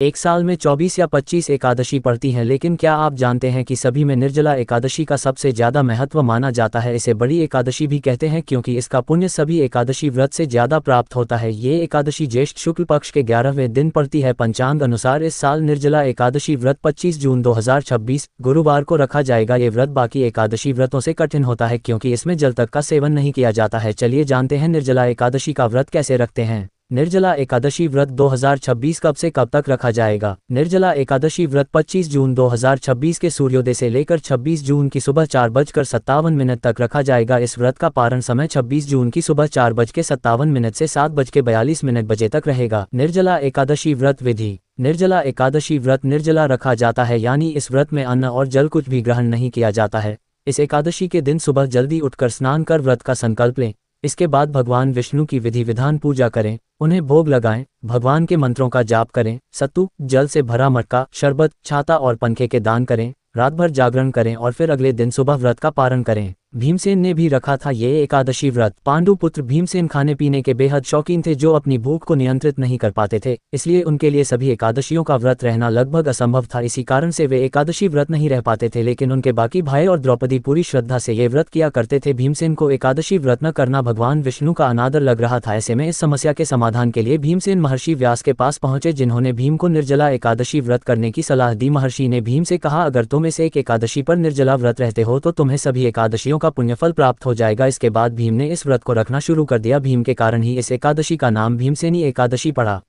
एक साल में 24 या 25 एकादशी पड़ती हैं, लेकिन क्या आप जानते हैं कि सभी में निर्जला एकादशी का सबसे ज़्यादा महत्व माना जाता है। इसे बड़ी एकादशी भी कहते हैं क्योंकि इसका पुण्य सभी एकादशी व्रत से ज़्यादा प्राप्त होता है। ये एकादशी ज्येष्ठ शुक्ल पक्ष के 11वें दिन पड़ती है। पंचांग अनुसार इस साल निर्जला एकादशी व्रत 25 जून 2026 गुरुवार को रखा जाएगा। ये व्रत बाकी एकादशी व्रतों से कठिन होता है क्योंकि इसमें जल तक का सेवन नहीं किया जाता है। चलिए जानते हैं निर्जला एकादशी का व्रत कैसे रखते हैं। निर्जला एकादशी व्रत 2026 कब से कब तक रखा जाएगा। निर्जला एकादशी व्रत 25 जून 2026 के सूर्योदय से लेकर 26 जून की सुबह 4:57 तक रखा जाएगा। इस व्रत का पारण समय 26 जून की सुबह 4:57 से 7:42 बजे तक रहेगा। निर्जला एकादशी व्रत विधि। निर्जला एकादशी व्रत निर्जला रखा जाता है, यानी इस व्रत में अन्न और जल कुछ भी ग्रहण नहीं किया जाता है। इस एकादशी के दिन सुबह जल्दी उठकर स्नान कर व्रत का संकल्प लें। इसके बाद भगवान विष्णु की विधि विधान पूजा करें, उन्हें भोग लगाएं, भगवान के मंत्रों का जाप करें, सत्तू जल से भरा मटका, शरबत, छाता और पंखे के दान करें, रात भर जागरण करें और फिर अगले दिन सुबह व्रत का पारण करें। भीमसेन ने भी रखा था ये एकादशी व्रत। पांडुपुत्र भीमसेन खाने पीने के बेहद शौकीन थे, जो अपनी भूख को नियंत्रित नहीं कर पाते थे, इसलिए उनके लिए सभी एकादशियों का व्रत रहना लगभग असंभव था। इसी कारण से वे एकादशी व्रत नहीं रह पाते थे, लेकिन उनके बाकी भाई और द्रौपदी पूरी श्रद्धा से ये व्रत किया करते थे। भीमसेन को एकादशी व्रत न करना भगवान विष्णु का अनादर लग रहा था। ऐसे में इस समस्या के समाधान के लिए भीमसेन महर्षि व्यास के पास पहुंचे, जिन्होंने भीम को निर्जला एकादशी व्रत करने की सलाह दी। महर्षि ने भीम से कहा, अगर तुम इस एक एकादशी पर निर्जला व्रत रहते हो तो तुम्हें सभी एकादशियों का पुण्यफल प्राप्त हो जाएगा। इसके बाद भीम ने इस व्रत को रखना शुरू कर दिया। भीम के कारण ही इस एकादशी का नाम भीमसेनी एकादशी पड़ा।